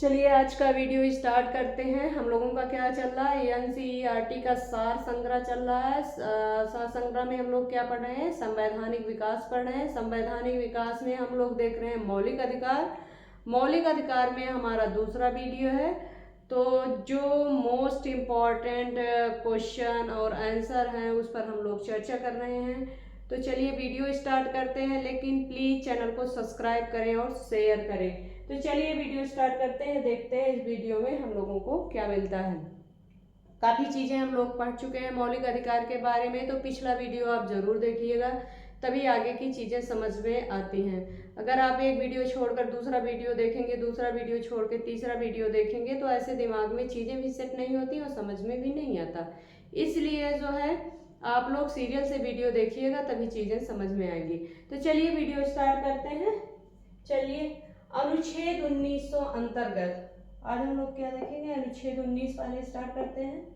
चलिए आज का वीडियो स्टार्ट करते हैं। हम लोगों का क्या चल रहा है, एनसीईआरटी का सार संग्रह चल रहा है। सार संग्रह में हम लोग क्या पढ़ रहे हैं, संवैधानिक विकास पढ़ रहे हैं। संवैधानिक विकास में हम लोग देख रहे हैं मौलिक अधिकार। मौलिक अधिकार में हमारा दूसरा वीडियो है। तो जो मोस्ट इम्पॉर्टेंट क्वेश्चन और आंसर हैं उस पर हम लोग चर्चा कर रहे हैं। तो चलिए वीडियो स्टार्ट करते हैं, लेकिन प्लीज़ चैनल को सब्सक्राइब करें और शेयर करें। तो चलिए वीडियो स्टार्ट करते हैं, देखते हैं इस वीडियो में हम लोगों को क्या मिलता है। काफ़ी चीज़ें हम लोग पढ़ चुके हैं मौलिक अधिकार के बारे में, तो पिछला वीडियो आप ज़रूर देखिएगा, तभी आगे की चीज़ें समझ में आती हैं। अगर आप एक वीडियो छोड़कर दूसरा वीडियो देखेंगे, दूसरा वीडियो छोड़ के तीसरा वीडियो देखेंगे, तो ऐसे दिमाग में चीज़ें भी सेट नहीं होती और समझ में भी नहीं आता। इसलिए जो है आप लोग सीरियल से वीडियो देखिएगा, तभी चीज़ें समझ में आएंगी। तो चलिए वीडियो स्टार्ट करते हैं। चलिए अनुच्छेद 1900 अंतर्गत आज हम लोग क्या देखेंगे, अनुच्छेद 19 पहले स्टार्ट करते हैं।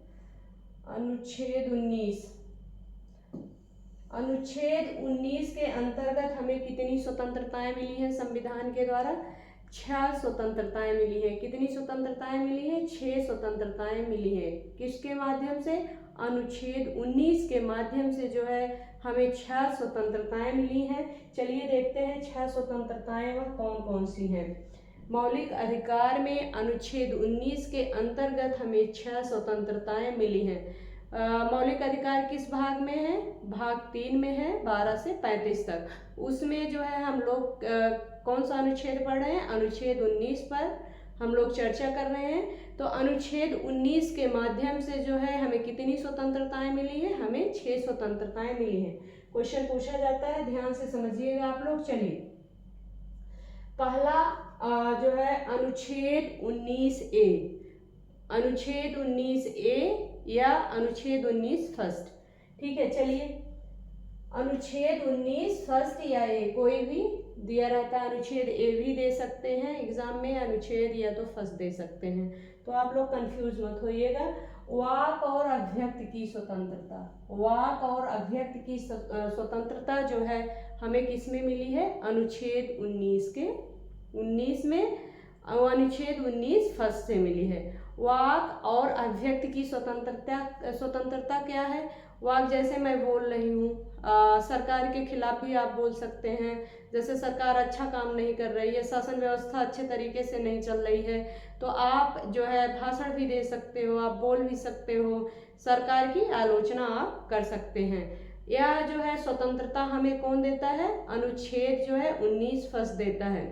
अनुच्छेद 19 के अंतर्गत हमें कितनी स्वतंत्रताएं मिली हैं संविधान के द्वारा? 6 स्वतंत्रताएं मिली हैं। कितनी स्वतंत्रताएं मिली हैं? 6 स्वतंत्रताएं मिली हैं। किसके माध्यम से? अनुच्छेद 19 के माध्यम से जो है हमें 6 स्वतंत्रताएं मिली हैं। चलिए देखते हैं 6 स्वतंत्रताएं वह कौन कौन सी हैं। मौलिक अधिकार में अनुच्छेद 19 के अंतर्गत हमें 6 स्वतंत्रताएं मिली हैं। मौलिक अधिकार किस भाग में है? भाग 3 में है, 12 से 35 तक। उसमें जो है हम लोग कौन सा अनुच्छेद पढ़ रहे हैं? अनुच्छेद 19 पर हम लोग चर्चा कर रहे हैं। तो अनुच्छेद 19 के माध्यम से जो है हमें कितनी स्वतंत्रताएं मिली है? हमें 6 स्वतंत्रताएं मिली हैं। क्वेश्चन पूछा जाता है, ध्यान से समझिएगा आप लोग। चलिए पहला जो है अनुच्छेद 19A, अनुच्छेद 19A या अनुच्छेद 19 फर्स्ट। ठीक है, चलिए अनुच्छेद 19 फर्स्ट या ए कोई भी दिया रहता है। अनुच्छेद ए भी दे सकते हैं एग्जाम में, अनुच्छेद या तो फर्स्ट दे सकते हैं, तो आप लोग कंफ्यूज मत होइएगा। वाक और अभिव्यक्ति की स्वतंत्रता, वाक और अभिव्यक्ति की स्वतंत्रता जो है हमें किस में मिली है? अनुच्छेद 19 के 19 में, अनुच्छेद 19 फर्स्ट से मिली है। वाक और अभिव्यक्ति की स्वतंत्रता क्या है? वाक जैसे मैं बोल रही हूँ, सरकार के खिलाफ भी आप बोल सकते हैं। जैसे सरकार अच्छा काम नहीं कर रही है, शासन व्यवस्था अच्छे तरीके से नहीं चल रही है, तो आप जो है भाषण भी दे सकते हो, आप बोल भी सकते हो, सरकार की आलोचना आप कर सकते हैं। यह जो है स्वतंत्रता हमें कौन देता है? अनुच्छेद जो है 19 फर्स्ट देता है।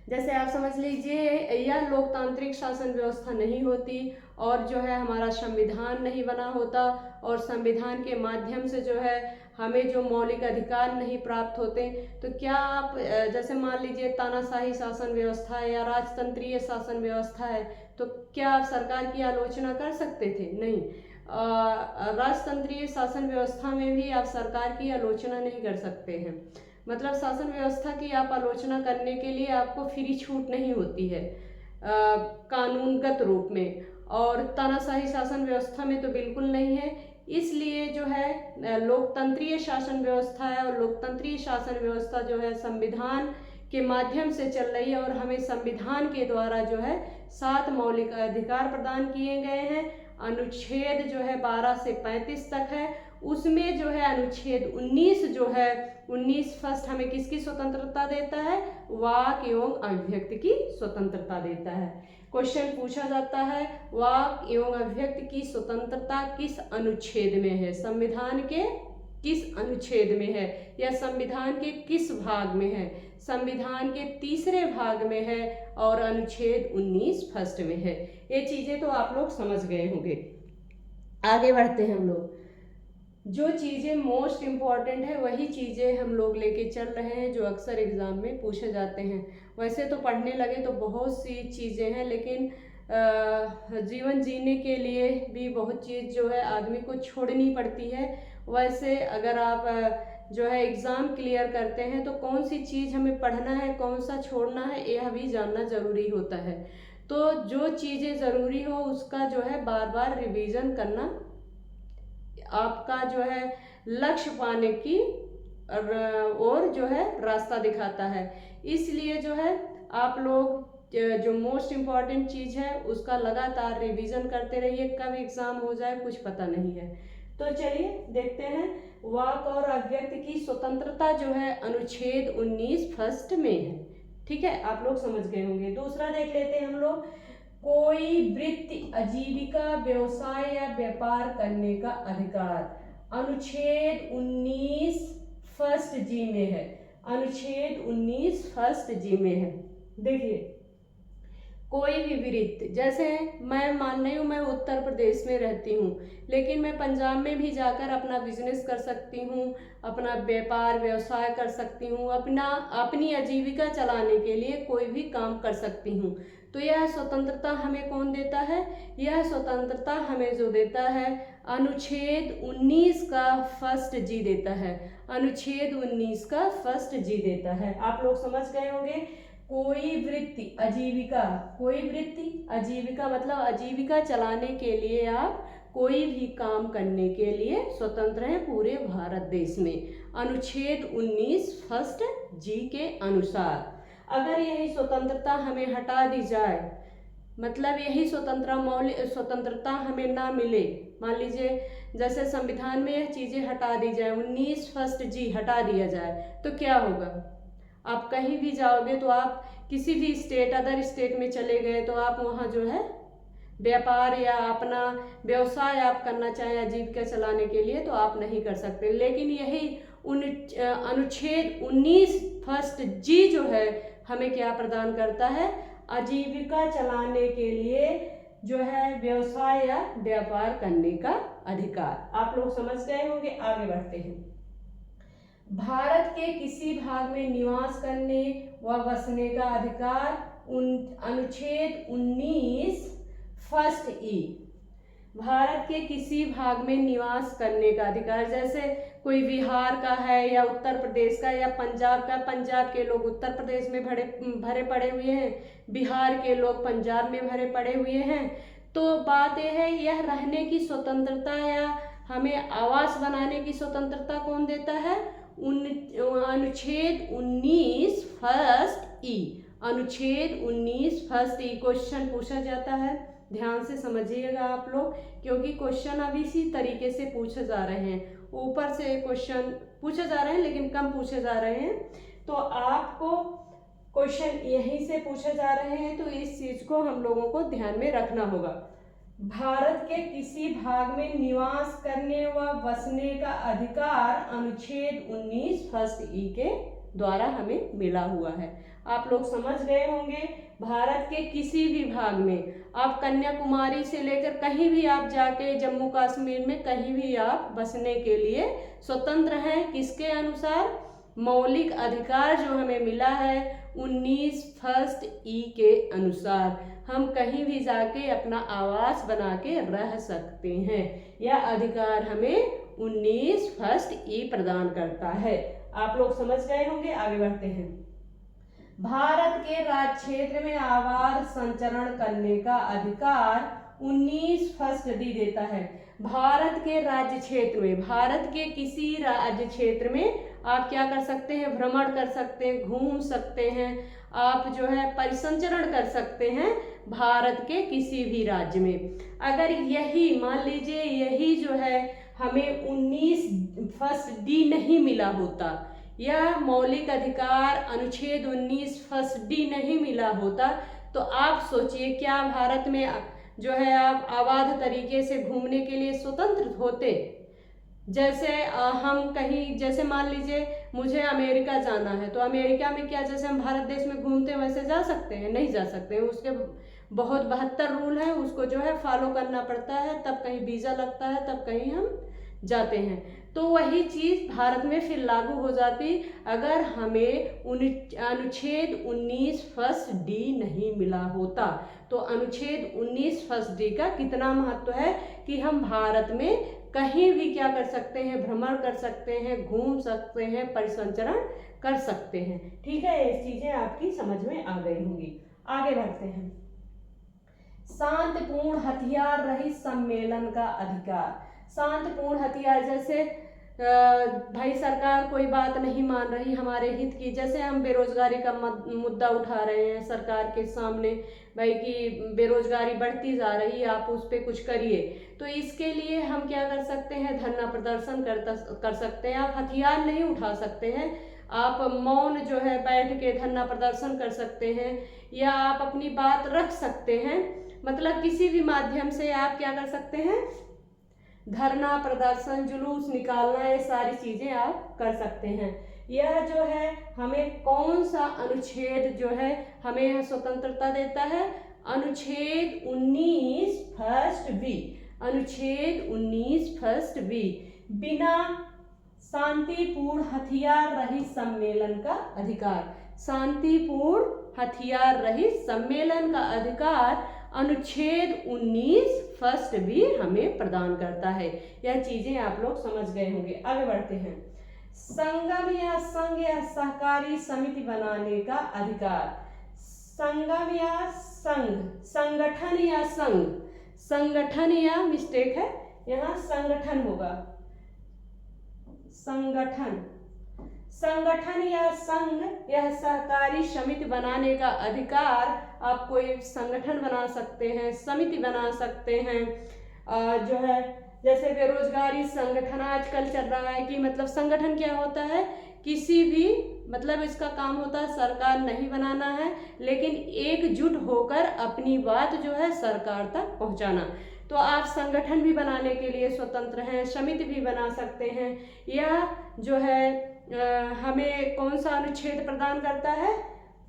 जैसे आप समझ लीजिए यह लोकतांत्रिक शासन व्यवस्था नहीं होती और जो है हमारा संविधान नहीं बना होता, और संविधान के माध्यम से जो है हमें जो मौलिक अधिकार नहीं प्राप्त होते, तो क्या आप जैसे मान लीजिए तानाशाही शासन व्यवस्था है या राजतंत्रीय शासन व्यवस्था है, तो क्या आप सरकार की आलोचना कर सकते थे? नहीं। राजतंत्रीय शासन व्यवस्था में भी आप सरकार की आलोचना नहीं कर सकते हैं। मतलब शासन व्यवस्था की आप आलोचना करने के लिए आपको फ्री छूट नहीं होती है कानूनगत रूप में, और तानाशाही शासन व्यवस्था में तो बिल्कुल नहीं है। इसलिए जो है लोकतंत्रीय शासन व्यवस्था है, और लोकतंत्रीय शासन व्यवस्था जो है संविधान के माध्यम से चल रही है, और हमें संविधान के द्वारा जो है 7 मौलिक अधिकार प्रदान किए गए हैं। अनुच्छेद जो है 12 से 35 तक है। उसमें जो है अनुच्छेद 19 जो है 19 फर्स्ट हमें किसकी स्वतंत्रता देता है? वाक एवं अभिव्यक्ति की स्वतंत्रता देता है। क्वेश्चन पूछा जाता है वाक एवं अभिव्यक्ति की स्वतंत्रता किस अनुच्छेद में है? संविधान के किस अनुच्छेद में है, या संविधान के किस भाग में है? संविधान के तीसरे भाग में है, और अनुच्छेद 19 फर्स्ट में है। ये चीजें तो आप लोग समझ गए होंगे। आगे बढ़ते हैं हम लोग। जो चीज़ें मोस्ट इम्पॉर्टेंट है वही चीज़ें हम लोग लेके चल रहे हैं जो अक्सर एग्ज़ाम में पूछे जाते हैं। वैसे तो पढ़ने लगे तो बहुत सी चीज़ें हैं, लेकिन जीवन जीने के लिए भी बहुत चीज़ जो है आदमी को छोड़नी पड़ती है। वैसे अगर आप जो है एग्ज़ाम क्लियर करते हैं तो कौन सी चीज़ हमें पढ़ना है, कौन सा छोड़ना है, यह भी जानना ज़रूरी होता है। तो जो चीज़ें ज़रूरी हो उसका जो है बार बार रिवीजन करना आपका जो है लक्ष्य पाने की और जो है रास्ता दिखाता है। इसलिए जो है आप लोग जो मोस्ट इम्पॉर्टेंट चीज़ है उसका लगातार रिवीजन करते रहिए, कब एग्जाम हो जाए कुछ पता नहीं है। तो चलिए देखते हैं, वाक और अव्यक्त की स्वतंत्रता जो है अनुच्छेद 19 फर्स्ट में है। ठीक है, आप लोग समझ गए होंगे। दूसरा देख लेते हैं हम लोग, कोई वृत्ति, आजीविका, व्यवसाय या व्यापार करने का अधिकार अनुच्छेद 19 फर्स्ट जी में है। अनुच्छेद 19 फर्स्ट जी में है। देखिए, कोई भी वृत्ति, जैसे मैं मान रही हूँ मैं उत्तर प्रदेश में रहती हूँ, लेकिन मैं पंजाब में भी जाकर अपना बिजनेस कर सकती हूँ, अपना व्यापार व्यवसाय कर सकती हूँ, अपनी आजीविका चलाने के लिए कोई भी काम कर सकती हूँ। तो यह स्वतंत्रता हमें कौन देता है? यह स्वतंत्रता हमें जो देता है अनुच्छेद 19 का फर्स्ट जी देता है। अनुच्छेद 19 का फर्स्ट जी देता है। आप लोग समझ गए होंगे। कोई वृत्ति, आजीविका, कोई वृत्ति आजीविका मतलब आजीविका चलाने के लिए आप कोई भी काम करने के लिए स्वतंत्र हैं पूरे भारत देश में, अनुच्छेद 19 फर्स्ट जी के अनुसार। अगर यही स्वतंत्रता हमें हटा दी जाए, मतलब यही स्वतंत्रता हमें ना मिले, मान लीजिए जैसे संविधान में यह चीज़ें हटा दी जाए, 19 फर्स्ट जी हटा दिया जाए, तो क्या होगा? आप कहीं भी जाओगे तो आप किसी भी स्टेट, अदर स्टेट में चले गए तो आप वहाँ जो है व्यापार या अपना व्यवसाय आप करना चाहें आजीविका चलाने के लिए तो आप नहीं कर सकते। लेकिन यही अनुच्छेद 19 फर्स्ट जी जो है हमें क्या प्रदान करता है? आजीविका चलाने के लिए जो है व्यवसाय या व्यापार करने का अधिकार। आप लोग समझ गए होंगे। आगे बढ़ते हैं। भारत के किसी भाग में निवास करने व बसने का अधिकार अनुच्छेद 19 फर्स्ट ई। भारत के किसी भाग में निवास करने का अधिकार, जैसे कोई बिहार का है या उत्तर प्रदेश का या पंजाब का, पंजाब के लोग उत्तर प्रदेश में भरे पड़े हुए हैं, बिहार के लोग पंजाब में भरे पड़े हुए हैं। तो बात यह है, यह रहने की स्वतंत्रता या हमें आवास बनाने की स्वतंत्रता कौन देता है? अनुच्छेद 19 फर्स्ट ई। अनुच्छेद 19 फर्स्ट ई। क्वेश्चन पूछा जाता है, ध्यान से समझिएगा आप लोग, क्योंकि क्वेश्चन अब इसी तरीके से पूछे जा रहे हैं। ऊपर से क्वेश्चन पूछे जा रहे हैं लेकिन कम पूछे जा रहे हैं, तो आपको क्वेश्चन यहीं से पूछे जा रहे हैं, तो इस चीज को हम लोगों को ध्यान में रखना होगा। भारत के किसी भाग में निवास करने व बसने का अधिकार अनुच्छेद 19 फर्स्ट ई के द्वारा हमें मिला हुआ है। आप लोग समझ गए होंगे। भारत के किसी भी भाग में, आप कन्याकुमारी से लेकर कहीं भी आप जाके जम्मू कश्मीर में कहीं भी आप बसने के लिए स्वतंत्र हैं। किसके अनुसार? मौलिक अधिकार जो हमें मिला है 19 फर्स्ट ई के अनुसार हम कहीं भी जाके अपना आवास बना के रह सकते हैं। यह अधिकार हमें 19 फर्स्ट ई प्रदान करता है। आप लोग समझ गए होंगे। आगे बढ़ते हैं। भारत के राज्य क्षेत्र में आवास संचरण करने का अधिकार 19 फर्स्ट डी देता है। भारत के राज्य क्षेत्र में, भारत के किसी राज्य क्षेत्र में आप क्या कर सकते हैं? भ्रमण कर सकते हैं, घूम सकते हैं, आप जो है परिसंचरण कर सकते हैं भारत के किसी भी राज्य में। अगर यही मान लीजिए यही जो है हमें 19 फर्स्ट डी नहीं मिला होता, यह मौलिक अधिकार अनुच्छेद 19 फर्स्ट डी नहीं मिला होता, तो आप सोचिए क्या भारत में जो है आप आबाद तरीके से घूमने के लिए स्वतंत्र होते? जैसे हम कहीं, जैसे मान लीजिए मुझे अमेरिका जाना है, तो अमेरिका में क्या जैसे हम भारत देश में घूमते हैं वैसे जा सकते हैं? नहीं जा सकते हैं। उसके बहुत 72 रूल है, उसको जो है फॉलो करना पड़ता है, तब कहीं वीज़ा लगता है, तब कहीं हम जाते हैं। तो वही चीज़ भारत में फिर लागू हो जाती अगर हमें अनुच्छेद 19 फर्स्ट डी नहीं मिला होता। तो अनुच्छेद 19 फर्स्ट डी का कितना महत्व है कि हम भारत में कहीं भी क्या कर सकते हैं? भ्रमण कर सकते हैं, घूम सकते हैं, परिसंचरण कर सकते हैं। ठीक है, ये चीजें आपकी समझ में आ गई होंगी। आगे बढ़ते हैं। शांतिपूर्ण हथियार रहित सम्मेलन का अधिकार। शांतिपूर्ण हथियार, जैसे भाई सरकार कोई बात नहीं मान रही हमारे हित की, जैसे हम बेरोजगारी का मुद्दा उठा रहे हैं सरकार के सामने, भाई कि बेरोजगारी बढ़ती जा रही है, आप उस पर कुछ करिए। तो इसके लिए हम क्या कर सकते हैं, धरना प्रदर्शन कर सकते हैं। आप हथियार नहीं उठा सकते हैं, आप मौन जो है बैठ के धरना प्रदर्शन कर सकते हैं, या आप अपनी बात रख सकते हैं। मतलब किसी भी माध्यम से आप क्या कर सकते हैं, धरना प्रदर्शन, जुलूस निकालना, ये सारी चीजें आप कर सकते हैं। यह जो है हमें कौन सा अनुच्छेद जो है हमें यह स्वतंत्रता देता है, अनुच्छेद 19 फर्स्ट बी, अनुच्छेद 19 फर्स्ट बी, बिना शांतिपूर्ण हथियार रहित सम्मेलन का अधिकार, शांतिपूर्ण हथियार रहित सम्मेलन का अधिकार अनुच्छेद 19 फर्स्ट भी हमें प्रदान करता है। यह चीजें आप लोग समझ गए होंगे। आगे बढ़ते हैं। संगम या संघ या सहकारी समिति बनाने का अधिकार, संगम या संघ, संगठन या संघ, संगठन या मिस्टेक है यहाँ, संगठन होगा, संगठन, संगठन या संघ या सहकारी समिति बनाने का अधिकार। आप कोई संगठन बना सकते हैं, समिति बना सकते हैं, जो है जैसे बेरोजगारी संगठन आजकल चल रहा है कि मतलब संगठन क्या होता है, किसी भी मतलब इसका काम होता है सरकार नहीं बनाना है, लेकिन एकजुट होकर अपनी बात जो है सरकार तक पहुंचाना। तो आप संगठन भी बनाने के लिए स्वतंत्र हैं, समिति भी बना सकते हैं। यह जो है हमें कौन सा अनुच्छेद प्रदान करता है,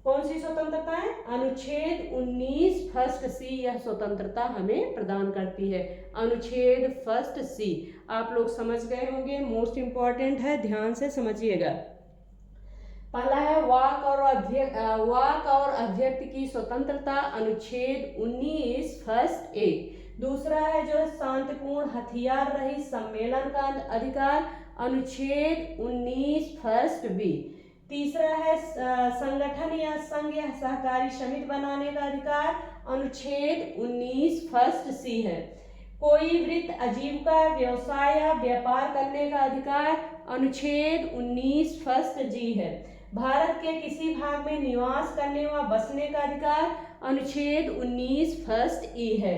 कौन सी स्वतंत्रता है, अनुच्छेद 19 फर्स्ट सी, यह स्वतंत्रता हमें प्रदान करती है, अनुच्छेद फर्स्ट सी। आप लोग समझ गए होंगे, मोस्ट इंपॉर्टेंट है, ध्यान से समझिएगा। पहला है वाक और अभिव्यक्ति की स्वतंत्रता, अनुच्छेद 19 फर्स्ट ए। दूसरा है जो शांतिपूर्ण हथियार रहित सम्मेलन का अधिकार, अनुच्छेद 19 फर्स्ट बी। तीसरा है संगठन या संघ या सहकारी समिति बनाने का अधिकार, अनुच्छेद 19 फर्स्ट सी है। कोई वृत्ति, आजीविका, व्यवसाय या व्यापार करने का अधिकार, अनुच्छेद 19 फर्स्ट जी है। भारत के किसी भाग में निवास करने व बसने का अधिकार, अनुच्छेद 19 फर्स्ट ई है।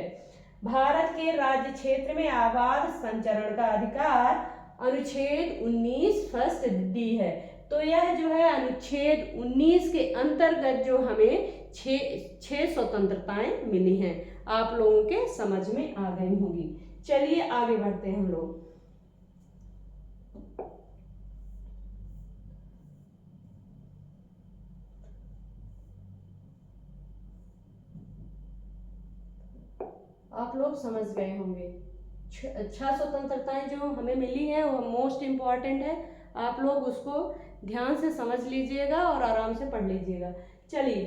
भारत के राज्य क्षेत्र में आबाद संचरण का अधिकार, अनुच्छेद 19 फर्स्ट डी है। तो यह जो है अनुच्छेद 19 के अंतर्गत जो हमें छह स्वतंत्रताएं मिली हैं, आप लोगों के समझ में आ गई होंगी। चलिए आगे बढ़ते हैं हम लोग। आप लोग समझ गए होंगे, छह स्वतंत्रताएं जो हमें मिली हैं वो मोस्ट इम्पॉर्टेंट है, आप लोग उसको ध्यान से समझ लीजिएगा और आराम से पढ़ लीजिएगा। चलिए,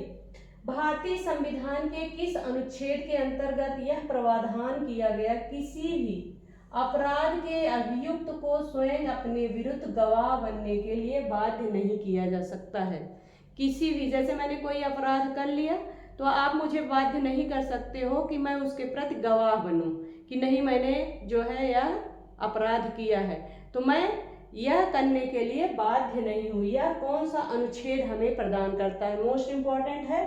भारतीय संविधान के किस अनुच्छेद के अंतर्गत यह प्रावधान किया गया, किसी भी अपराध के अभियुक्त को स्वयं अपने विरुद्ध गवाह बनने के लिए बाध्य नहीं किया जा सकता है। किसी भी, जैसे मैंने कोई अपराध कर लिया तो आप मुझे बाध्य नहीं कर सकते हो कि मैं उसके प्रति गवाह बनूं कि नहीं मैंने जो है यह अपराध किया है, तो मैं यह करने के लिए बाध्य नहीं हुई। यह कौन सा अनुच्छेद हमें प्रदान करता है, मोस्ट इम्पॉर्टेंट है,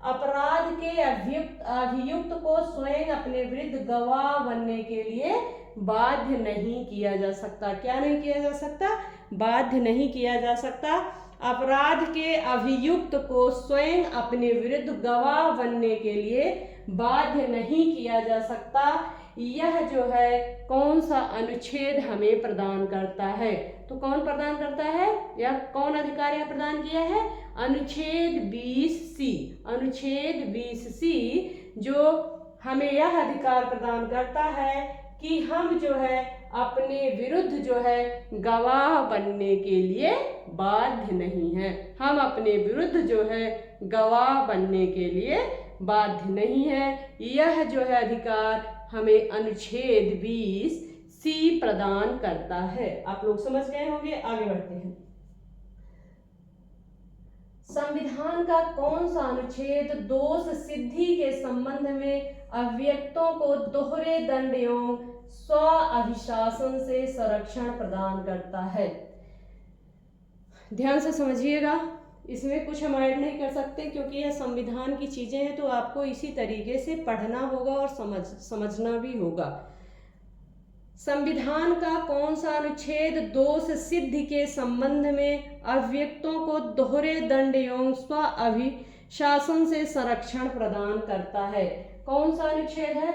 अपराध के अभियुक्त को स्वयं अपने विरुद्ध गवाह बनने के लिए बाध्य नहीं किया जा सकता। क्या नहीं किया जा सकता, बाध्य नहीं किया जा सकता। अपराध के अभियुक्त को स्वयं अपने विरुद्ध गवाह बनने के लिए बाध्य नहीं किया जा सकता। यह जो है कौन सा अनुच्छेद हमें प्रदान करता है, तो कौन प्रदान करता है, यह कौन अधिकार यह प्रदान किया है, अनुच्छेद 20C, अनुच्छेद 20C जो हमें यह अधिकार प्रदान करता है कि हम जो है अपने विरुद्ध जो है गवाह बनने के लिए बाध्य नहीं है, हम अपने विरुद्ध जो है गवाह बनने के लिए बाध्य नहीं है। यह जो है अधिकार हमें अनुच्छेद 20C प्रदान करता है। आप लोग समझ गए होंगे, आगे बढ़ते हैं। संविधान का कौन सा अनुच्छेद दोष सिद्धि के संबंध में अभियुक्तों को दोहरे दंड एवं स्व अभिशासन से संरक्षण प्रदान करता है। ध्यान से समझिएगा, इसमें कुछ हम ऐड नहीं कर सकते क्योंकि यह संविधान की चीजें हैं, तो आपको इसी तरीके से पढ़ना होगा और समझना भी होगा। संविधान का कौन सा अनुच्छेद दोष सिद्धि के संबंध में अभियुक्तों को दोहरे दंड एवं स्व अभिशासन से संरक्षण प्रदान करता है? कौन सा अनुच्छेद है,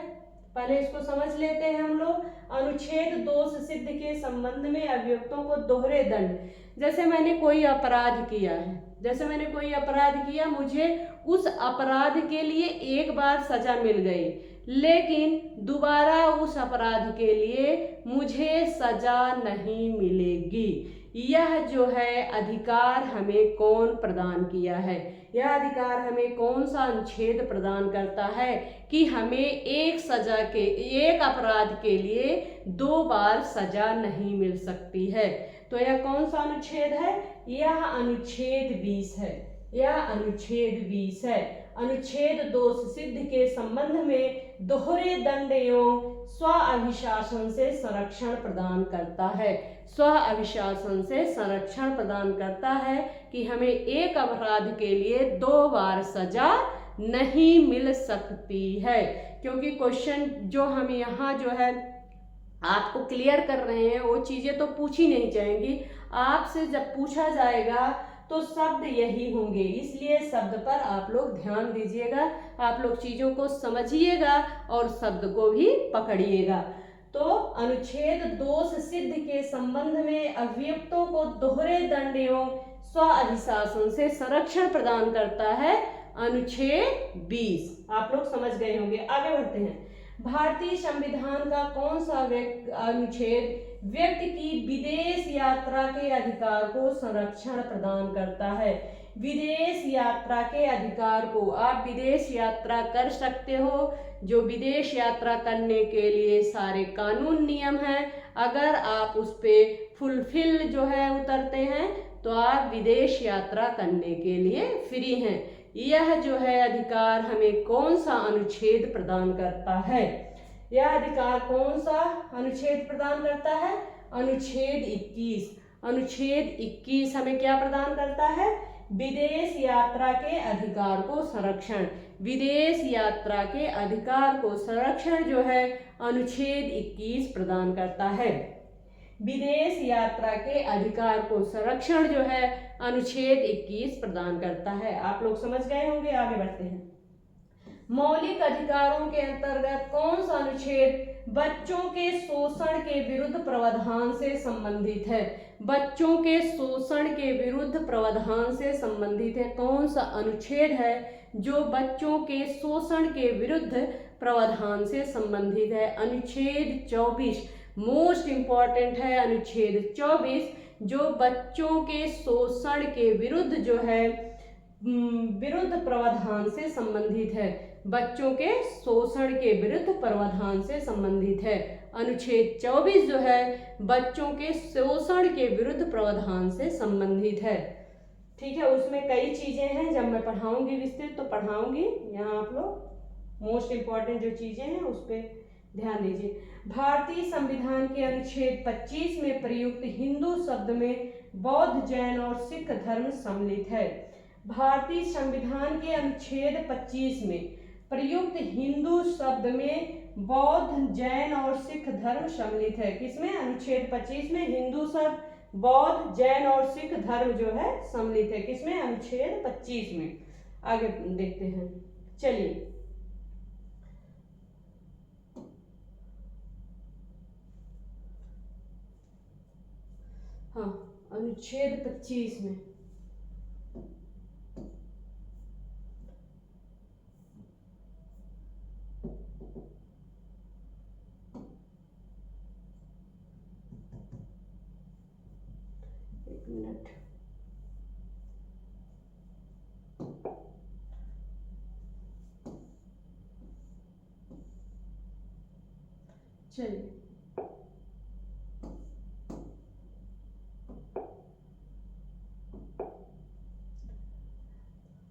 पहले इसको समझ लेते हैं हम लोग। अनुच्छेद दोष सिद्ध के संबंध में अभियुक्तों को दोहरे दंड, जैसे मैंने कोई अपराध किया है, मुझे उस अपराध के लिए एक बार सजा मिल गई, लेकिन दोबारा उस अपराध के लिए मुझे सजा नहीं मिलेगी। यह जो है अधिकार हमें कौन प्रदान किया है? यह अधिकार हमें कौन सा अनुच्छेद प्रदान करता है कि हमें एक अपराध के लिए 2 बार सजा नहीं मिल सकती है? तो यह कौन सा अनुच्छेद है? यह अनुच्छेद 20 है। अनुच्छेद दोष सिद्ध के संबंध में दोहरे दंड एवं स्व अभिशासन से संरक्षण प्रदान करता है। कि हमें एक अपराध के लिए 2 बार सजा नहीं मिल सकती है। क्योंकि क्वेश्चन जो हम यहाँ जो है आपको क्लियर कर रहे हैं वो चीजें तो पूछी नहीं जाएंगी, आपसे जब पूछा जाएगा तो शब्द यही होंगे, इसलिए शब्द पर आप लोग ध्यान दीजिएगा, आप लोग चीजों को समझिएगा और शब्द को भी पकड़िएगा। तो अनुच्छेद दोष सिद्ध के संबंध में अभियुक्तों को दोहरे दंड एवं स्व अधिशासन से संरक्षण प्रदान करता है अनुच्छेद 20। आप लोग समझ गए होंगे। आगे बढ़ते हैं। भारतीय संविधान का कौन सा अनुच्छेद व्यक्ति की विदेश यात्रा के अधिकार को संरक्षण प्रदान करता है? विदेश यात्रा के अधिकार को, आप विदेश यात्रा कर सकते हो, जो विदेश यात्रा करने के लिए सारे कानून नियम हैं, अगर आप उस पे फुलफिल जो है उतरते हैं तो आप विदेश यात्रा करने के लिए फ्री हैं। यह जो है अधिकार हमें कौन सा अनुच्छेद प्रदान करता है? यह अधिकार कौन सा अनुच्छेद प्रदान करता है? अनुच्छेद 21। अनुच्छेद 21 हमें क्या प्रदान करता है? विदेश यात्रा के अधिकार को संरक्षण। विदेश यात्रा के अधिकार को संरक्षण जो है अनुच्छेद 21 प्रदान करता है। विदेश यात्रा के अधिकार को संरक्षण जो है अनुच्छेद 21 प्रदान करता है। आप लोग समझ गए होंगे। आगे बढ़ते हैं। मौलिक अधिकारों के अंतर्गत कौन सा अनुच्छेद बच्चों के शोषण के विरुद्ध प्रावधान से संबंधित है? बच्चों के शोषण के विरुद्ध प्रावधान से संबंधित है। कौन सा अनुच्छेद है जो बच्चों के शोषण के विरुद्ध प्रावधान से संबंधित है? अनुच्छेद 24 मोस्ट इंपॉर्टेंट है। अनुच्छेद 24 जो बच्चों के शोषण के विरुद्ध जो है विरुद्ध प्रावधान से संबंधित है। बच्चों के शोषण के विरुद्ध प्रावधान से संबंधित है। अनुच्छेद 24 जो है बच्चों के शोषण के विरुद्ध प्रावधान से संबंधित है। ठीक है, उसमें कई चीजें हैं, जब मैं पढ़ाऊंगी विस्तृत तो पढ़ाऊंगी। यहाँ आप लोग मोस्ट इंपॉर्टेंट जो चीजें हैं उस पर ध्यान दीजिए। भारतीय संविधान के अनुच्छेद 25 में प्रयुक्त हिंदू शब्द में बौद्ध, जैन और सिख धर्म सम्मिलित है। भारतीय संविधान के अनुच्छेद 25 में प्रयुक्त हिंदू शब्द में बौद्ध, जैन और सिख धर्म सम्मिलित है। किसमें? अनुच्छेद 25 में हिंदू शब्द, बौद्ध, जैन और सिख धर्म जो है सम्मिलित है। किसमें? अनुच्छेद 25 में। आगे देखते हैं, चलिए। हाँ, अनुच्छेद 25 में मिनट, चलिए।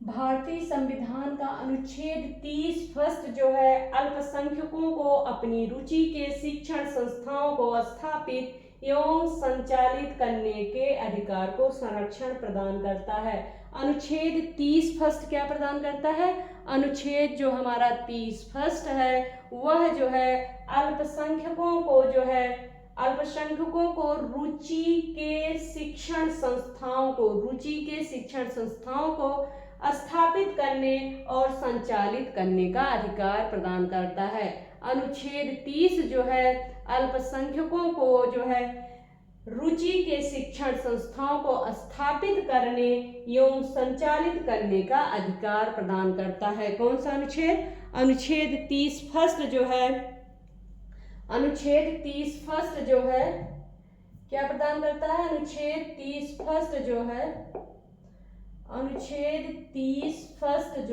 भारतीय संविधान का अनुच्छेद 30 फर्स्ट जो है अल्पसंख्यकों को अपनी रुचि के शिक्षण संस्थाओं को स्थापित एवं संचालित करने के अधिकार को संरक्षण प्रदान करता है। अनुच्छेद 30 फर्स्ट क्या प्रदान करता है? अनुच्छेद जो हमारा 30 फर्स्ट है वह जो है अल्पसंख्यकों को रुचि के शिक्षण संस्थाओं को स्थापित करने और संचालित करने का अधिकार प्रदान करता है। अनुच्छेद 30 जो है अल्पसंख्यकों को जो है रुचि के शिक्षण संस्थाओं को स्थापित करने एवं संचालित करने का अधिकार प्रदान करता है। कौन सा अनुच्छेद? अनुच्छेद 30 फर्स्ट जो है क्या प्रदान करता है? अनुच्छेद 30 फर्स्ट जो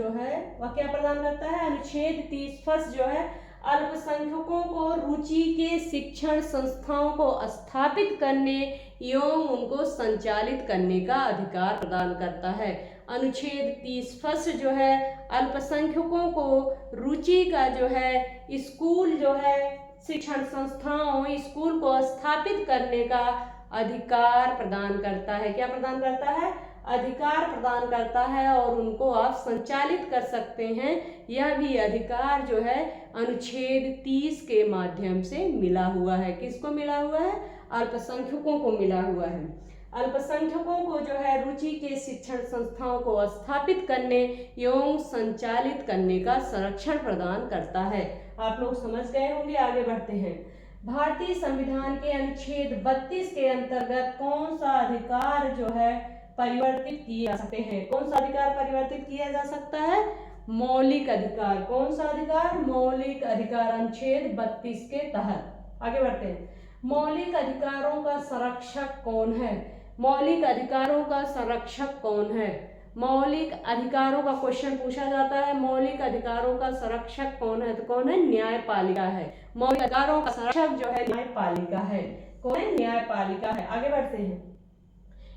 है वह क्या प्रदान करता है? अनुच्छेद 30 फर्स्ट जो है अल्पसंख्यकों को रुचि के शिक्षण संस्थाओं को स्थापित करने एवं उनको संचालित करने का अधिकार प्रदान करता है। अनुच्छेद 30 फर्स्ट जो है अल्पसंख्यकों को रुचि का जो है स्कूल जो है शिक्षण संस्थाओं स्कूल को स्थापित करने का अधिकार प्रदान करता है। क्या प्रदान करता है? अधिकार प्रदान करता है और उनको आप संचालित कर सकते हैं। यह भी अधिकार जो है अनुच्छेद 30 के माध्यम से मिला हुआ है। किसको मिला हुआ है? अल्पसंख्यकों को मिला हुआ है। अल्पसंख्यकों को जो है रुचि के शिक्षण संस्थाओं को स्थापित करने एवं संचालित करने का संरक्षण प्रदान करता है। आप लोग समझ गए होंगे। आगे बढ़ते हैं। भारतीय संविधान के अनुच्छेद 32 के अंतर्गत कौन सा अधिकार जो है परिवर्तित किए जा सकते हैं? कौन सा अधिकार परिवर्तित किया जा सकता है? मौलिक अधिकार। कौन सा अधिकार? मौलिक अधिकार अनुच्छेद 32 के तहत। आगे बढ़ते हैं। मौलिक अधिकारों का संरक्षक कौन है? मौलिक अधिकारों का संरक्षक कौन है? मौलिक अधिकारों का क्वेश्चन पूछा जाता है। मौलिक अधिकारों का संरक्षक कौन है? तो कौन है? न्यायपालिका है। मौलिक अधिकारों का संरक्षक जो है न्यायपालिका है। कौन है? न्यायपालिका है। आगे बढ़ते हैं।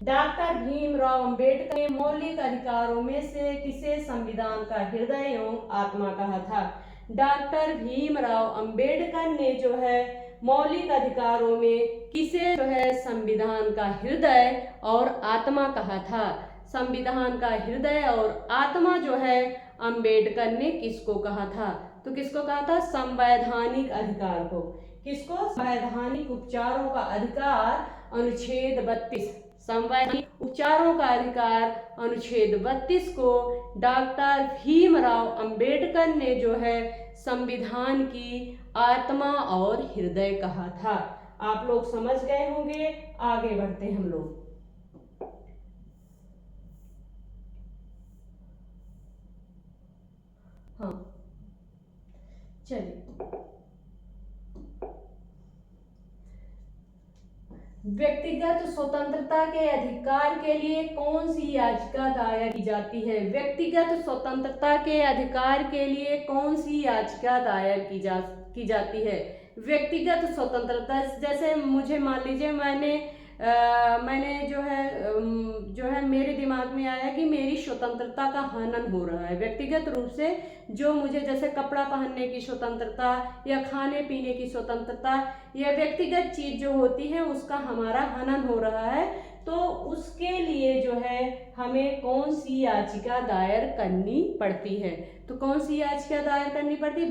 डॉक्टर भीमराव अंबेडकर ने मौलिक अधिकारों में से किसे संविधान का हृदय एवं आत्मा कहा था? डॉक्टर भीमराव अंबेडकर ने जो है मौलिक अधिकारों में किसे जो है संविधान का हृदय और आत्मा कहा था? संविधान का हृदय और आत्मा जो है अंबेडकर ने किसको कहा था? तो किसको कहा था? संवैधानिक अधिकार को। किसको? संवैधानिक उपचारों का अधिकार अनुच्छेद 32। संवैधानिक उपचारों का अधिकार अनुच्छेद 32 को डॉक्टर भीमराव अंबेडकर ने जो है संविधान की आत्मा और हृदय कहा था। आप लोग समझ गए होंगे। आगे बढ़ते हैं हम लोग। हाँ चलिए। व्यक्तिगत स्वतंत्रता के अधिकार के लिए कौन सी याचिका दायर की जाती है? व्यक्तिगत स्वतंत्रता के अधिकार के लिए कौन सी याचिका दायर की जाती है? व्यक्तिगत स्वतंत्रता जैसे मुझे मान लीजिए मैंने जो है मेरे दिमाग में आया कि मेरी स्वतंत्रता का हनन हो रहा है। व्यक्तिगत रूप से जो मुझे जैसे कपड़ा पहनने की स्वतंत्रता या खाने पीने की स्वतंत्रता या व्यक्तिगत चीज जो होती है उसका हमारा हनन हो रहा है, तो उसके लिए जो है हमें कौन सी याचिका दायर करनी पड़ती है? तो कौन सी याचिका दायर करनी पड़ती?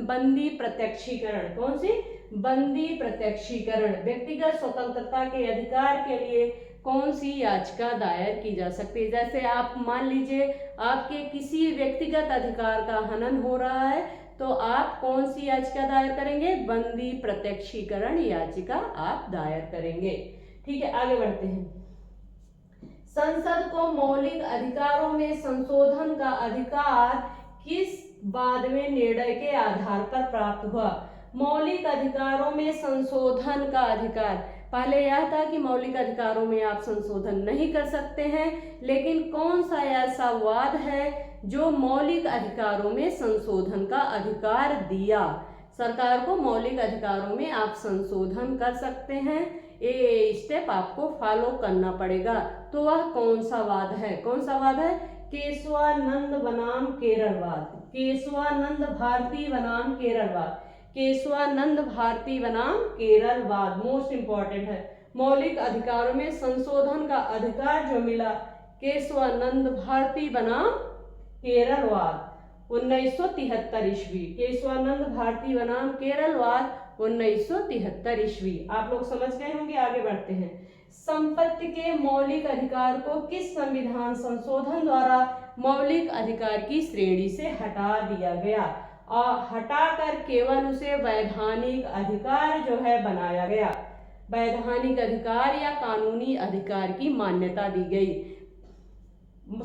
बंदी प्रत्यक्षीकरण। कौन सी? बंदी प्रत्यक्षीकरण। व्यक्तिगत स्वतंत्रता के अधिकार के लिए कौन सी याचिका दायर की जा सकती है? जैसे आप मान लीजिए आपके किसी व्यक्तिगत अधिकार का हनन हो रहा है, तो आप कौन सी याचिका दायर करेंगे? बंदी प्रत्यक्षीकरण याचिका आप दायर करेंगे। ठीक है, आगे बढ़ते हैं। संसद को मौलिक अधिकारों में संशोधन का अधिकार किस बाद में निर्णय के आधार पर प्राप्त हुआ? मौलिक अधिकारों में संशोधन का अधिकार, पहले यह था कि मौलिक अधिकारों में आप संशोधन नहीं कर सकते हैं, लेकिन कौन सा ऐसा वाद है जो मौलिक अधिकारों में संशोधन का अधिकार दिया? सरकार को मौलिक अधिकारों में आप संशोधन कर सकते हैं, ये स्टेप आपको फॉलो करना पड़ेगा। तो वह कौन सा वाद है? कौन सा वाद है केशवानंद बनाम केरलवाद, केशवानंद भारती बनाम केरलवाद, केशवानंद भारती बनाम केरलवाद मोस्ट इंपॉर्टेंट है। मौलिक अधिकारों में संशोधन का अधिकार जो मिला केशवानंद भारती बनाम केरलवाद 1973 ईस्वी, केशवानंद भारती बनाम केरलवाद 1973 ईस्वी। आप लोग समझ गए होंगे, आगे बढ़ते हैं। संपत्ति के मौलिक अधिकार को किस संविधान संशोधन द्वारा मौलिक अधिकार की श्रेणी से हटा दिया गया और हटाकर केवल उसे वैधानिक अधिकार जो है बनाया गया, वैधानिक अधिकार या कानूनी अधिकार की मान्यता दी गई।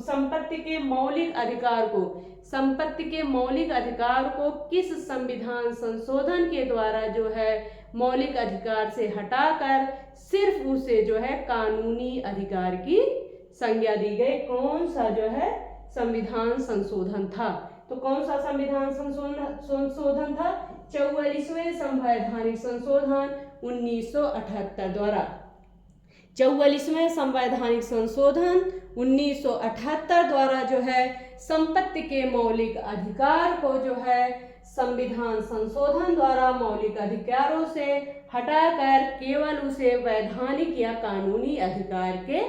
संपत्ति के मौलिक अधिकार को, संपत्ति के मौलिक अधिकार को किस संविधान संशोधन के द्वारा जो है मौलिक अधिकार से हटाकर सिर्फ उसे जो है कानूनी अधिकार की संज्ञा दी गई। कौन सा जो है संविधान संशोधन था? तो कौन सा संविधान संशोधन था? 44वें संवैधानिक संशोधन 1978 द्वारा। 44वें संवैधानिक संशोधन 1978 द्वारा जो है संपत्ति के मौलिक अधिकार को जो है संविधान संशोधन द्वारा मौलिक अधिकारों से हटाकर केवल उसे वैधानिक या कानूनी अधिकार के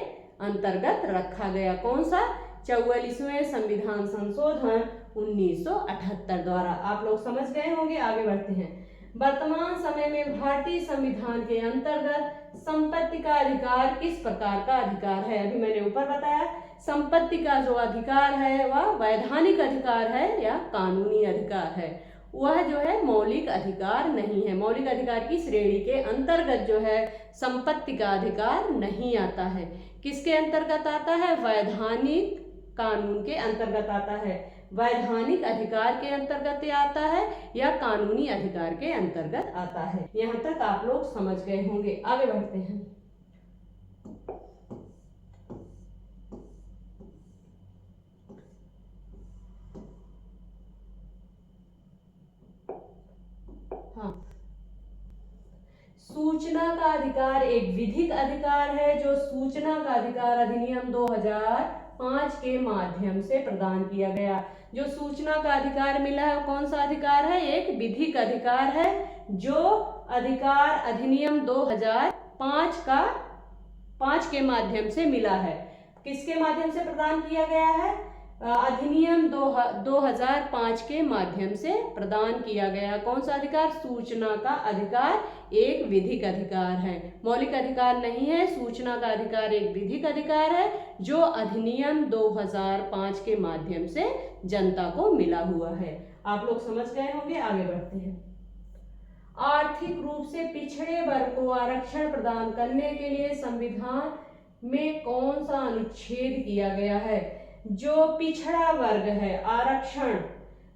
अंतर्गत रखा गया। कौन सा? 44वें संविधान संशोधन 1978 द्वारा। आप लोग समझ गए होंगे, आगे बढ़ते हैं। वर्तमान समय में भारतीय संविधान के अंतर्गत संपत्ति का अधिकार किस प्रकार का अधिकार है? अभी मैंने ऊपर बताया, संपत्ति का जो अधिकार है वह वैधानिक अधिकार है या कानूनी अधिकार है, वह जो है मौलिक अधिकार नहीं है। मौलिक अधिकार की श्रेणी के अंतर्गत जो है संपत्ति का अधिकार नहीं आता है। किसके अंतर्गत आता है? वैधानिक कानून के अंतर्गत आता है। वैधानिक अधिकार के अंतर्गत आता है या कानूनी अधिकार के अंतर्गत आता है। यहाँ तक आप लोग समझ गए होंगे, आगे बढ़ते हैं। हाँ, सूचना का अधिकार एक विधिक अधिकार है जो सूचना का अधिकार अधिनियम 2005 के माध्यम से प्रदान किया गया। जो सूचना का अधिकार मिला है कौन सा अधिकार है? एक विधिक अधिकार है जो अधिकार अधिनियम 2005 के माध्यम से मिला है। किसके माध्यम से प्रदान किया गया है? अधिनियम 2005 के माध्यम से प्रदान किया गया। कौन सा अधिकार? सूचना का अधिकार एक विधिक अधिकार है, मौलिक अधिकार नहीं है। सूचना का अधिकार एक विधिक अधिकार है जो अधिनियम 2005 के माध्यम से जनता को मिला हुआ है। आप लोग समझ गए होंगे, आगे बढ़ते हैं। आर्थिक रूप से पिछड़े वर्ग को आरक्षण प्रदान करने के लिए संविधान में कौन सा अनुच्छेद किया गया है? जो पिछड़ा वर्ग है, आरक्षण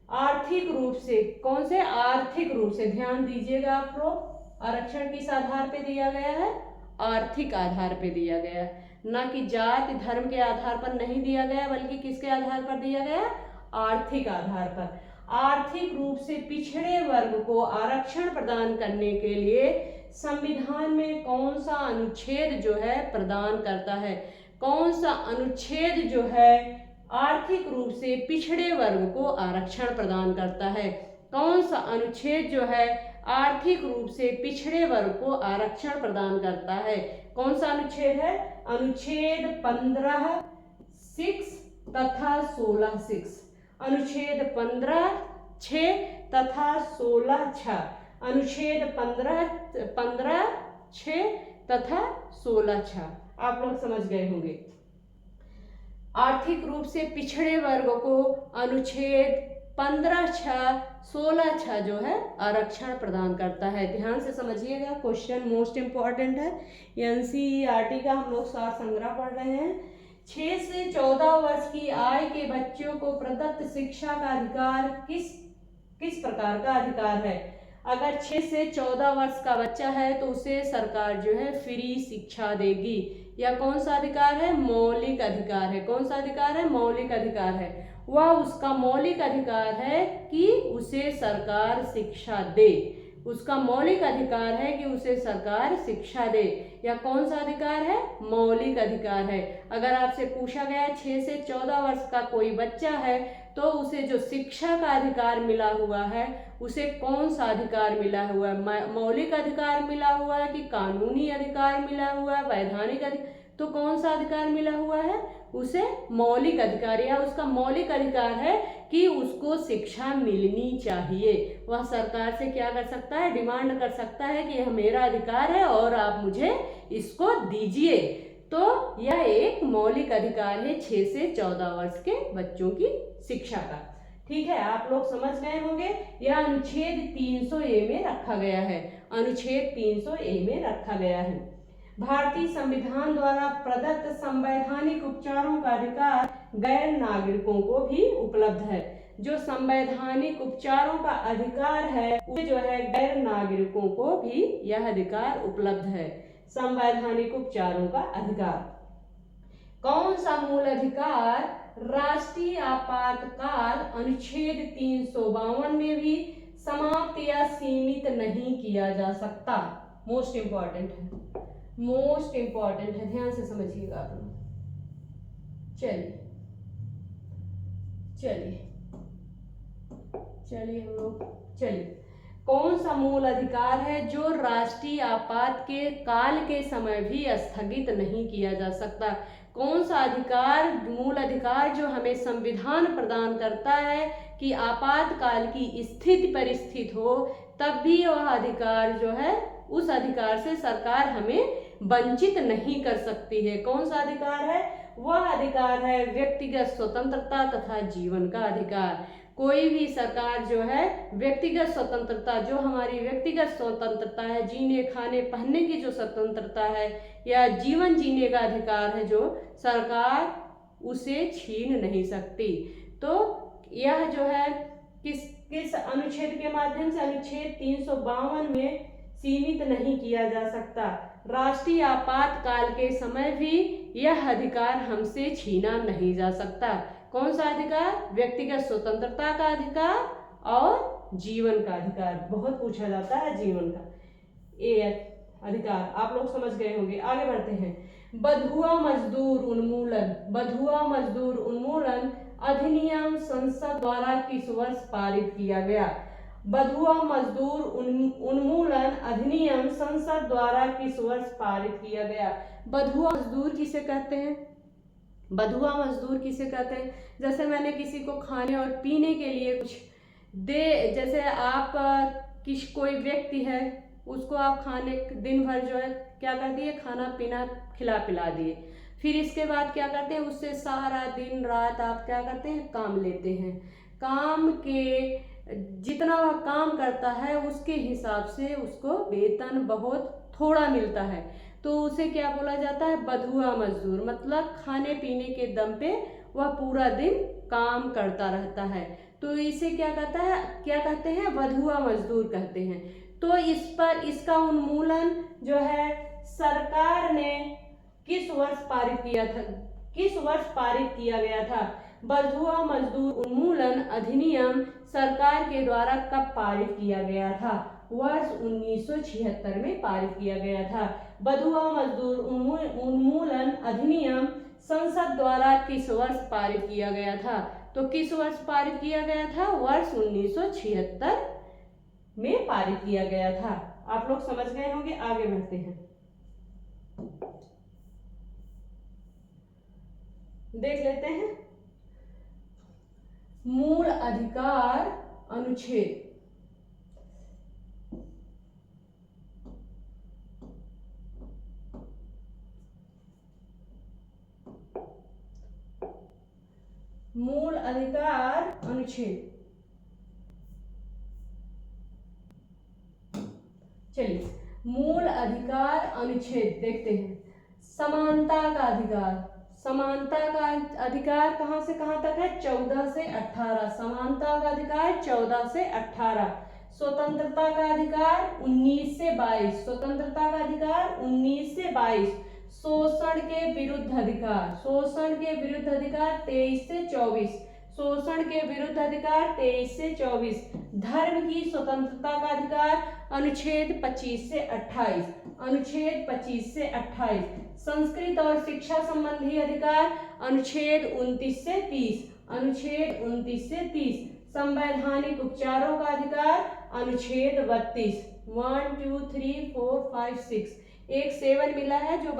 आर्थिक रूप से, कौन से? आर्थिक रूप से, ध्यान दीजिएगा आप लोग। आरक्षण किस आधार पे दिया गया है? आर्थिक आधार पे दिया गया है, ना कि जाति धर्म के आधार पर नहीं दिया गया, बल्कि किसके आधार पर दिया गया? आर्थिक आधार पर। आर्थिक रूप से पिछड़े वर्ग को आरक्षण प्रदान करने के लिए संविधान में कौन सा अनुच्छेद जो है प्रदान करता है? कौन सा अनुच्छेद जो है आर्थिक रूप से पिछड़े वर्ग को आरक्षण प्रदान करता है? कौन सा अनुच्छेद जो है आर्थिक रूप से पिछड़े वर्ग को आरक्षण प्रदान करता है? कौन सा अनुच्छेद है? अनुच्छेद 15(6) तथा 16(6), अनुच्छेद 15(6) तथा 16(6), अनुच्छेद 15(6) तथा 16(6). आप लोग समझ गए होंगे। आर्थिक रूप से पिछड़े वर्ग को अनुच्छेद 15(6), 16(6) जो है आरक्षण प्रदान करता है। ध्यान से समझिएगा, क्वेश्चन मोस्ट इंपॉर्टेंट है। एनसीईआरटी का हम लोग सार संग्रह पढ़ रहे हैं। 6 से 14 वर्ष की आयु के बच्चों को प्रदत्त शिक्षा का अधिकार किस प्रकार का अधिकार है? अगर 6 से 14 वर्ष का बच्चा है तो उसे सरकार जो है फ्री शिक्षा देगी। यह कौन सा अधिकार है? मौलिक अधिकार है। कौन सा अधिकार है? मौलिक अधिकार है। वह उसका मौलिक अधिकार है कि उसे सरकार शिक्षा दे, उसका मौलिक अधिकार है कि उसे सरकार शिक्षा दे। या कौन सा अधिकार है? मौलिक अधिकार है। अगर आपसे पूछा गया 6 से 14 वर्ष का कोई बच्चा है तो उसे जो शिक्षा का अधिकार मिला हुआ है उसे कौन सा अधिकार मिला हुआ है? मौलिक अधिकार मिला हुआ है कि कानूनी अधिकार मिला हुआ है, वैधानिक अधिकार? तो कौन सा अधिकार मिला हुआ है? उसे मौलिक अधिकार, या उसका मौलिक अधिकार है कि उसको शिक्षा मिलनी चाहिए। वह सरकार से क्या कर सकता है? डिमांड कर सकता है कि यह मेरा अधिकार है और आप मुझे इसको दीजिए। तो यह एक मौलिक अधिकार है 6 से 14 वर्ष के बच्चों की शिक्षा का। ठीक है, आप लोग समझ गए होंगे। यह अनुच्छेद 300A में रखा गया है। अनुच्छेद 300A में रखा गया है। भारतीय संविधान द्वारा प्रदत्त संवैधानिक उपचारों का अधिकार गैर नागरिकों को भी उपलब्ध है। जो संवैधानिक उपचारों का अधिकार है उसे जो है गैर नागरिकों को भी यह अधिकार उपलब्ध है। संवैधानिक उपचारों का अधिकार कौन सा मूल अधिकार राष्ट्रीय आपातकाल अनुच्छेद 352 में भी समाप्त या सीमित नहीं किया जा सकता? मोस्ट इंपॉर्टेंट है, मोस्ट इंपॉर्टेंट है, ध्यान से समझिएगा आप लोग। चलिए चलिए चलिए हम लोग चलिए, कौन सा मूल अधिकार है जो राष्ट्रीय आपात के काल के समय भी स्थगित नहीं किया जा सकता? कौन सा अधिकार, मूल अधिकार जो हमें संविधान प्रदान करता है कि आपातकाल की स्थिति परिस्थिति हो तब भी वह अधिकार जो है, उस अधिकार से सरकार हमें वंचित नहीं कर सकती है? कौन सा अधिकार है? वह अधिकार है व्यक्तिगत स्वतंत्रता तथा जीवन का अधिकार। कोई भी सरकार जो है व्यक्तिगत स्वतंत्रता, जो हमारी व्यक्तिगत स्वतंत्रता है, जीने खाने पहनने की जो स्वतंत्रता है या जीवन जीने का अधिकार है, जो सरकार उसे छीन नहीं सकती। तो यह जो है किस अनुच्छेद के माध्यम से? अनुच्छेद 352 में सीमित नहीं किया जा सकता। राष्ट्रीय आपातकाल के समय भी यह अधिकार हमसे छीना नहीं जा सकता। कौन सा अधिकार? व्यक्तिगत स्वतंत्रता का अधिकार और जीवन का अधिकार। बहुत पूछा जाता है जीवन का ये अधिकार, आप लोग समझ गए होंगे। आगे बढ़ते हैं। बंधुआ मजदूर उन्मूलन, बंधुआ मजदूर उन्मूलन अधिनियम संसद द्वारा किस वर्ष पारित किया गया? बंधुआ मजदूर उन्मूलन अधिनियम संसद द्वारा किस वर्ष पारित किया गया? बंधुआ मजदूर किसे कहते हैं? बंधुआ मजदूर किसे कहते हैं? जैसे मैंने किसी को खाने और पीने के लिए कुछ दे, जैसे आप कोई व्यक्ति है उसको आप खाने दिन भर जो है क्या कर दिए, खाना पीना खिला पिला दिए, फिर इसके बाद क्या करते हैं, उससे सारा दिन रात आप क्या करते हैं, काम लेते हैं। काम के जितना वह काम करता है उसके हिसाब से उसको वेतन बहुत थोड़ा मिलता है, तो उसे क्या बोला जाता है? बंधुआ मजदूर। मतलब खाने पीने के दम पे वह पूरा दिन काम करता रहता है, तो इसे क्या कहता है, क्या कहते हैं? बंधुआ मजदूर कहते हैं। तो इस पर इसका उन्मूलन जो है सरकार ने किस वर्ष पारित किया था? किस वर्ष पारित किया गया था? बंधुआ मजदूर उन्मूलन अधिनियम सरकार के द्वारा कब पारित किया गया था? वर्ष 1976 में पारित किया गया था। बंधुआ मजदूर उन्मूलन अधिनियम संसद द्वारा किस वर्ष पारित किया गया था? तो किस वर्ष पारित किया गया था? वर्ष 1976 में पारित किया गया था। आप लोग समझ गए होंगे। आगे बढ़ते हैं, देख लेते हैं मूल अधिकार अनुच्छेद। मूल अधिकार अनुच्छेद, चलिए मूल अधिकार अनुच्छेद देखते हैं। समानता का अधिकार, समानता का अधिकार कहां से कहां तक है? 14 से 18। समानता का अधिकार 14 से 18। स्वतंत्रता का अधिकार 19 से 22। स्वतंत्रता का अधिकार 19 से 22। शोषण के विरुद्ध अधिकार, शोषण के विरुद्ध अधिकार 23 से 24। शोषण के विरुद्ध अधिकार 23 से 24, धर्म की स्वतंत्रता का अधिकार अनुच्छेद 25 से 28, अनुच्छेद 25 से 28, संस्कृत और शिक्षा संबंधी अधिकार अनुच्छेद 29 से 30, अनुच्छेद 29 से 30, संवैधानिक उपचारों का अधिकार अनुच्छेद 32, 1 2 3 4 5 6, एक 7 मिला है जो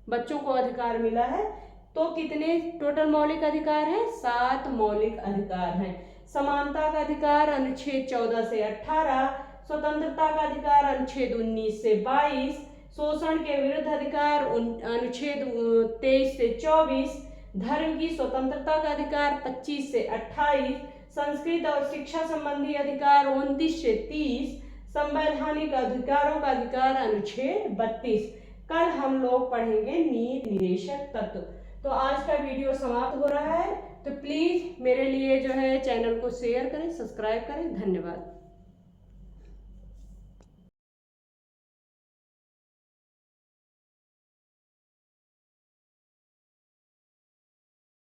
बच्चों को अधिकार मिला है। तो कितने टोटल मौलिक अधिकार हैं? 7 मौलिक अधिकार हैं। समानता का अधिकार अनुच्छेद 14 से 18, स्वतंत्रता का अधिकार अनुच्छेद 19 से 22, शोषण के विरुद्ध अधिकार अनुच्छेद 23 से 24, धर्म की स्वतंत्रता का अधिकार 25 से 28, संस्कृत और शिक्षा संबंधी अधिकार 29 से 30, संवैधानिक अधिकारों का अधिकार अनुच्छेद 32। कल हम लोग पढ़ेंगे नीति निर्देशक तत्व। तो आज का वीडियो समाप्त हो रहा है, तो प्लीज मेरे लिए जो है चैनल को शेयर करें, सब्सक्राइब करें। धन्यवाद।